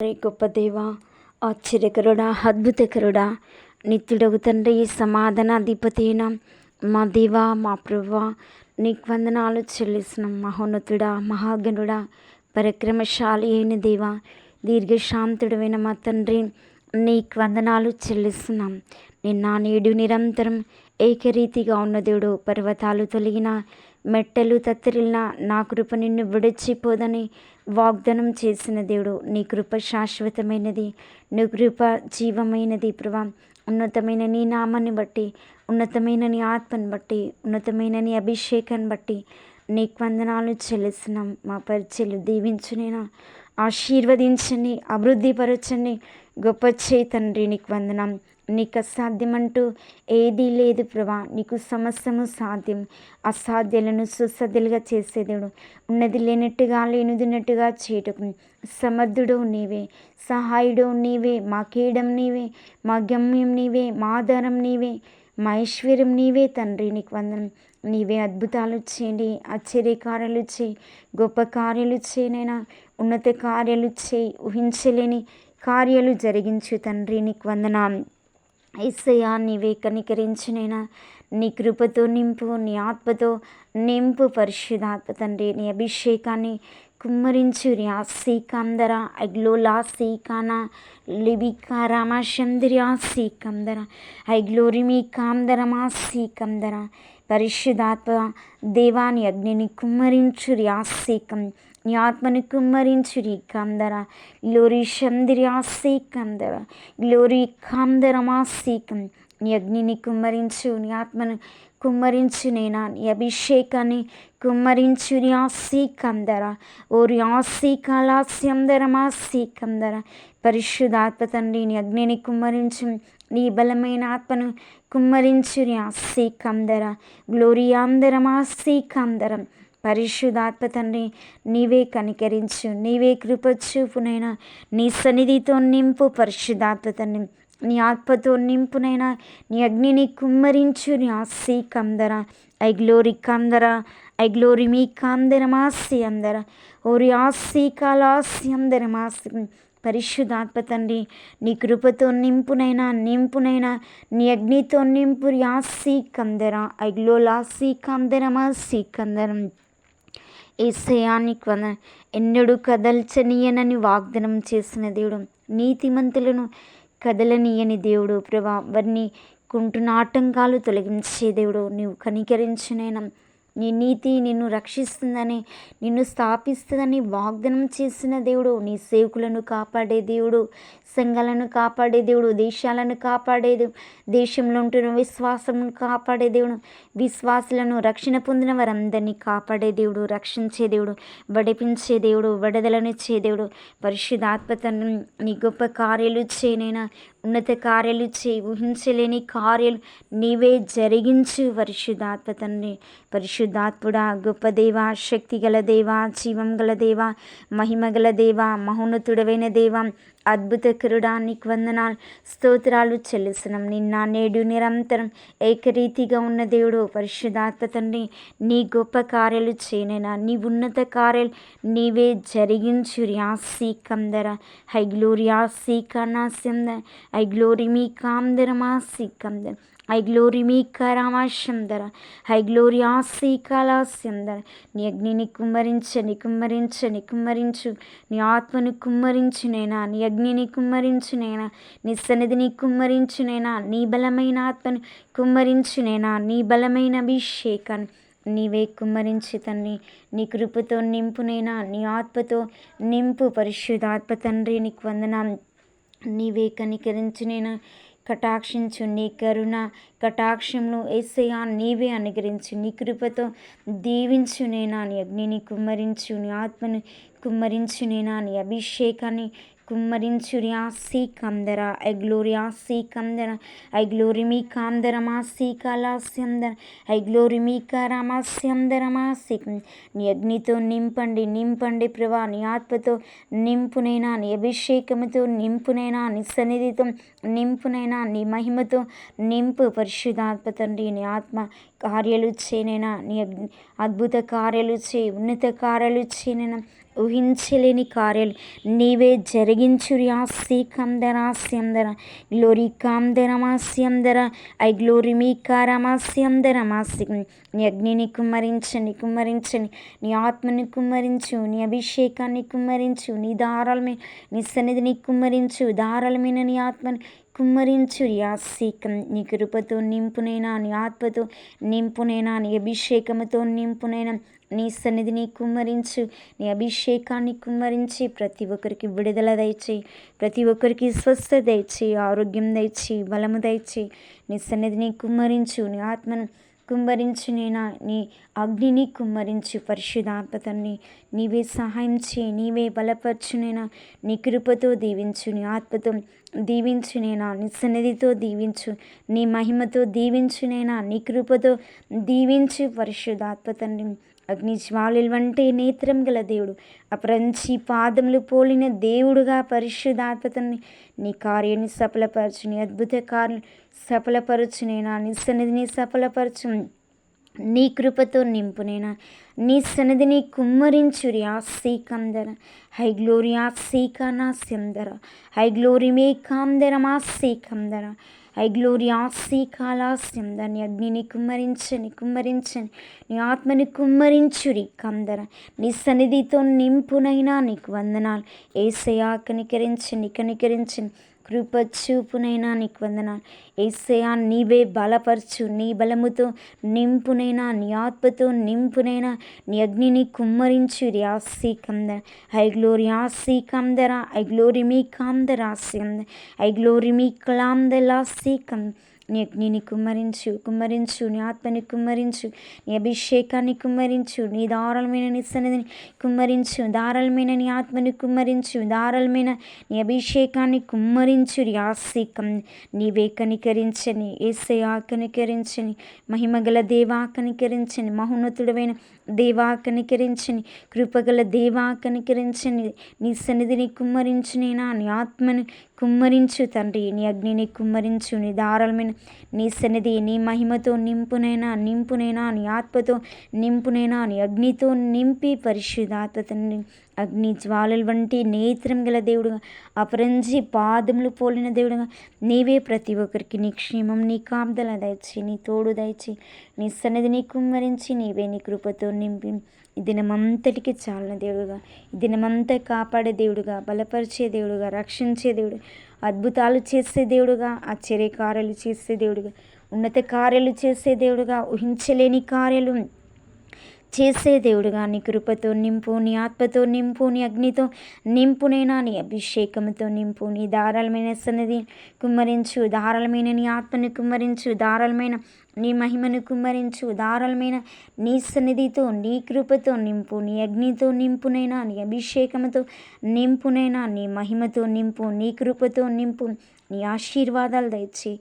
గొప్ప దేవ, ఆశ్చర్యకరుడా, అద్భుతకరుడా, నిత్యుడగు తండ్రి, సమాధాన అధిపతైన మా దేవా, మా ప్రభువా, నీకు వందనాలు చెల్లిస్తున్నాం. మహోన్నతుడా, మహాగణుడా, పరక్రమశాలి అయిన దేవా, దీర్ఘశాంతుడైన మా తండ్రి, నీకు వందనాలు చెల్లిస్తున్నాం. నిన్న నేడు నిరంతరం ఏకరీతిగా ఉన్న దేవుడు, పర్వతాలు తొలగిన మెట్టలు తత్తరిల్లిన నా కృప నిన్ను విడిచిపోదని వాగ్దానం చేసిన దేవుడు. నీ కృప శాశ్వతమైనది, నీ కృప జీవమైనది ప్రభా. ఉన్నతమైన నీ నామాన్ని బట్టి, ఉన్నతమైన నీ ఆత్మని బట్టి, ఉన్నతమైన నీ అభిషేకాన్ని బట్టి నీకు వందనాలు చెల్లిస్తున్నాం. మా పరిచయలు దీవించునైనా, ఆశీర్వదించండి, అభివృద్ధిపరచండి, గొప్ప చేయి తండ్రి. నీకు వందనం. నీకు అసాధ్యమంటూ ఏదీ లేదు ప్రభా. నీకు సమస్తము సాధ్యం. అసాధ్యాలను సుసాధ్యాలుగా చేసే దేవుడు, ఉన్నది లేనట్టుగా లేనిదిన్నట్టుగా చేయటకు సమర్థుడు నీవే, సహాయుడు నీవే, మా కీడం నీవే, మా గమ్యం నీవే, మా ఆధారం నీవే, మా ఐశ్వర్యం నీవే తండ్రి. నీకు వందనం. నీవే అద్భుతాలు చేయండి, ఆశ్చర్య కార్యాలు చేయి, గొప్ప కార్యాలు చేయనైనా, ఉన్నత కార్యాలు చేయి, ఊహించలేని కార్యాలు జరిగించు తండ్రి. నీకు వందనం. యేసయ్యా, నీవే కనికరించినైనా, నీ కృపతో నింపు, నీ ఆత్మతో నింపు పరిశుద్ధాత్మ తండ్రి. నీ అభిషేకాన్ని కుమ్మరించు. ర్యాసీకందర ఐగ్లోలాసీకాన లిబికారామాశందిర్యాసీకందర ఐగ్లోరిమి కాందరమాసీకందర. పరిశుద్ధాత్మ దేవాని అగ్నిని కుమ్మరించు. ర్యాసీకం నీ ఆత్మని కుమ్మరించు. రీ కందర గ్లోరీ షందిర్యాసీకందర గ్లోరీ కాందరమాసీకం. నీ అగ్నిని కుమ్మరించు, నీ ఆత్మను కుమ్మరించు నైనా, నీ అభిషేకాన్ని కుమ్మరించు. ర్యాసీకందర ఓ ర్యాసీకాలాస్యందరమాసీకందర. పరిశుద్ధాత్మ తండ్రి, నీ అగ్నిని కుమ్మరించు, నీ బలమైన ఆత్మను కుమ్మరించు. ర్యాసీకందర గ్లోరియాందరమాసీకందరం. పరిశుద్ధాత్మ తండ్రి, నీవే కనికరించు, నీవే కృప చూపునైనా, నీ సన్నిధితో నింపు. పరిశుద్ధాత్మ తండ్రి, నీ ఆత్మతో నింపునైనా, నీ అగ్నిని కుమ్మరించు. ర్యాసీకందర ఐగ్లోరి కందర ఐగ్లోరి మీ కాందరమాసి అందర ఓ ర్యాసీకాలాసి అందరమాసి. పరిశుద్ధాత్మ తండ్రి, నీ కృపతో నింపునైనా, నీ అగ్నితో నింపు. ర్యాసీకందర ఐగ్లోలాసీకందరమాసీకందరం. యేసయ్యా, నీకు వందనం. ఎన్నడూ కదల్చనీయనని వాగ్దానం చేసిన దేవుడు, నీతిమంతులను కదలనీయని దేవుడు ప్రభా. వారిని కుంటున్న ఆటంకాలు తొలగించే దేవుడు, నీవు కనికరించునైనా. నీ నీతి నిన్ను రక్షిస్తుందని, నిన్ను స్థాపిస్తుందని వాగ్దానం చేసిన దేవుడు, నీ సేవకులను కాపాడే దేవుడు, సంఘాలను కాపాడే దేవుడు, దేశాలను కాపాడే దేవుడు, దేశంలో ఉంటున్న విశ్వాసమును కాపాడే దేవుడు, విశ్వాసులను రక్షణ పొందిన వారందరినీ కాపాడే దేవుడు, రక్షించే దేవుడు, విడిపించే దేవుడు, విడుదలనిచ్చే దేవుడు. పరిశుద్ధాత్మ తండ్రి, నీ గొప్ప కార్యాలు చేయనైనా, ఉన్నత కార్యాలు చేయి, ఊహించలేని కార్యాలు నీవే జరిగించు. పరిశుద్ధాత్మ తండ్రి, పరిశుద్ధాత్ముడా, గొప్ప దేవా, శక్తి గల దేవా, జీవం గల దేవా, మహిమ గల దేవా, మహోన్నతుడవైన దేవా, అద్భుతకరుడా, నీకు వందనాలు, స్తోత్రాలు చెల్లిస్తున్నాం. నిన్న నేడు నిరంతరం ఏకరీతిగా ఉన్న దేవుడు, పరిశుద్ధాత్మ తండ్రి, నీ గొప్ప కార్యాలు చేయనైనా, నీ ఉన్నత కార్యాలు నీవే జరిగించు. ర్యాసీకందర హైగ్లోరియాసీకనాస్యందర ఐగ్లోరిమీ కాందరమాసీకందర ఐగ్లోరిమీ కరామాశందర ఐగ్లోరియాసీకాలాస్యందర. నీ అగ్నిని కుమ్మరించు, నీ ఆత్మను కుమ్మరించునైనా, నీ అగ్నిని కుమ్మరించునైనా, నీ సన్నిధిని కుమ్మరించునైనా, నీ బలమైన ఆత్మను కుమ్మరించునైనా, నీ బలమైన అభిషేకాన్ని నీవే కుమ్మరించి తండ్రి. నీ కృపతో నింపునైనా, నీ ఆత్మతో నింపు. పరిశుద్ధాత్మ తండ్రి, నీకు వందనాలు. నీవే కనికరించునైనా, కటాక్షించు. నీ కరుణ కటాక్షంలో యేసయ్యా నీవే అనుగ్రహించు. నీ కృపతో దీవించునైనా, నీ అగ్నిని కుమ్మరించు, నీ ఆత్మను కుమ్మరించునైనా, నీ అభిషేకాన్ని కుమ్మరించు. ర్యాసీకందర ఐగ్లోరియాసీకందర ఐగ్లోరిమీ కాందరమాసీకాలాస్యందర ఐగ్లోరిమీ కరామాస్యందరమాసీకం. నీ అగ్నితో నింపండి ప్రభా. నీ ఆత్మతో నింపునైనా, నీ అభిషేకముతో నింపునైనా, నీ సన్నిధితో నింపునైనా, నీ మహిమతో నింపు. పరిశుద్ధాత్మ తండ్రి, నీ ఆత్మ కార్యాలు చేయనైనా, నీ అద్భుత కార్యాలు చేయి, ఉన్నత కార్యాలు చేయనైనా, ఊహించలేని కార్యాలు నీవే జరిగించుర్యాసి కందరాస్యందర గ్లోరీ కాందరమాస్యందర ఐ గ్లోరీ మీ కారమాస్యందరమాసి. నీ అగ్నిని కుమ్మరించండి, కుమ్మరించండి, నీ ఆత్మని కుమ్మరించు, నీ అభిషేకాన్ని కుమ్మరించు, నీ దారాలమే నీ సన్నిధిని కుమ్మరించు, దారాలమైన నీ ఆత్మని కుమ్మరించు యాసీకం. నీ కృపతో నింపునైనా, నీ ఆత్మతో నింపునైనా, నీ అభిషేకముతో నింపునైనా నీ సన్నిధిని కుమ్మరించు, నీ అభిషేకాన్ని కుమ్మరించి ప్రతి ఒక్కరికి విడుదల దయచేయి, ప్రతి ఒక్కరికి స్వస్థత దయచేయి, ఆరోగ్యం దయచేయి, బలము దయచేయి. నీ సన్నిధిని కుమ్మరించు, నీ ఆత్మను కుమ్మరించు, నేనా నీ అగ్నిని కుమ్మరించు. పరిశుద్ధాత్మ తండ్రి నీవే సహాయం చేయి, నీవే బలపరచునైనా, నీ కృపతో దీవించు, నీ ఆత్మతో దీవించునేనా, నీ సన్నిధితో దీవించు, నీ మహిమతో దీవించునేనా, నీ కృపతో దీవించు. పరిశుద్ధాత్మ తండ్రి అగ్ని జ్వాలల వంటి నేత్రం గల దేవుడు, అపరంచి పాదములు పోలిన దేవుడుగా పరిశుద్ధాత్మ తండ్రి నీ కార్యాన్ని సఫలపరచు, నీ అద్భుత కార్యం సఫలపరచునేనా, నీ సన్నిధిని సఫలపరచు, నీ కృపతో నింపునేనా, నీ సన్నిధిని కుమ్మరించురి ఆసి కందర హై గ్లోరీ ఆసి కానాస్యందర హై గ్లోరీ మే కాందర మాసి కందర హై గ్లోరీ ఆసి కాలాస్యంద. నీ అగ్నిని కుమ్మరించని, కుమ్మరించని, నీ ఆత్మని కుమ్మరించురి కందర. నీ సన్నిధితో నింపునైనా నీకు వందనాలు యేసయ్యా. కనికరించండి, కనికరించండి, కృప చూపునైనా నీకు వందనాలు యేసయ్యా. నీవే బలపరచు, నీ బలముతో నింపునైనా, నీ ఆత్మతో నింపునైనా నీ అగ్నిని కుమ్మరించు. ఆసి కందర ఐ గ్లోరీ ఆసి కందర ఐ గ్లోరీ మీ కాందర ఆసి ఐ గ్లోరీ మీ కలాందలాసి కం. నీ అగ్నిని కుమ్మరించు, కుమ్మరించు, నీ ఆత్మని కుమ్మరించు, నీ అభిషేకాన్ని కుమ్మరించు, నీ దారాళమైన నీ సన్నిధిని కుమ్మరించు, దారాళమైన నీ ఆత్మని కుమ్మరించు, దారాళమైన నీ అభిషేకాన్ని కుమ్మరించు. యాసికం నీవే కనికరించని యేసయ్యా, కనికరించని మహిమగల దేవా, కనికరించని మహోన్నతుడమైన దేవా, కనికరించని కృపగల దేవా, కనికరించని నీ సన్నిధిని కుమ్మరించునేనా, నీ ఆత్మని కుమ్మరించు తండ్రి, నీ అగ్నిని కుమ్మరించు, నీ దారాలమైన నీ సన్నిధి నీ మహిమతో నింపునైనా, నింపునైనా నీ ఆత్మతో నింపునైనా నీ అగ్నితో నింపి. పరిశుద్ధాత్మ తండ్రి అగ్ని జ్వాలల వంటి నేత్రం గల దేవుడుగా, అపరంజి పాదములు పోలిన దేవుడుగా నీవే ప్రతి ఒక్కరికి నీ క్షేమం, నీ కాపుదల దయచి, నీ తోడు దయచి, నీ సన్నిధిని కుమ్మరించి నీవే నీ కృపతో నింపి ఈ దినమంతటికి చాలిన దేవుడుగా, ఈ దినమంతా కాపాడే దేవుడుగా, బలపరిచే దేవుడుగా, రక్షించే దేవుడు, అద్భుతాలు చేసే దేవుడుగా, ఆశ్చర్య కార్యాలు చేసే దేవుడుగా, ఉన్నత కార్యాలు చేసే దేవుడుగా, ఊహించలేని కార్యాలు చేసే దేవుడుగా నీ కృపతో నింపు, నీ ఆత్మతో నింపు, నీ అగ్నితో నింపునైనా, నీ అభిషేకంతో నింపు, నీ ధారాళమైన సన్నిధి కుమ్మరించు, ధారాళమైన నీ ఆత్మను కుమ్మరించు, ధారాళమైన నీ మహిమను కుమ్మరించు, ధారాళమైన నీ సన్నిధితో నీ కృపతో నింపు, నీ అగ్నితో నింపునైనా, నీ అభిషేకంతో నింపునైనా, నీ మహిమతో నింపు, నీ కృపతో నింపు, నీ ఆశీర్వాదాలు దయచి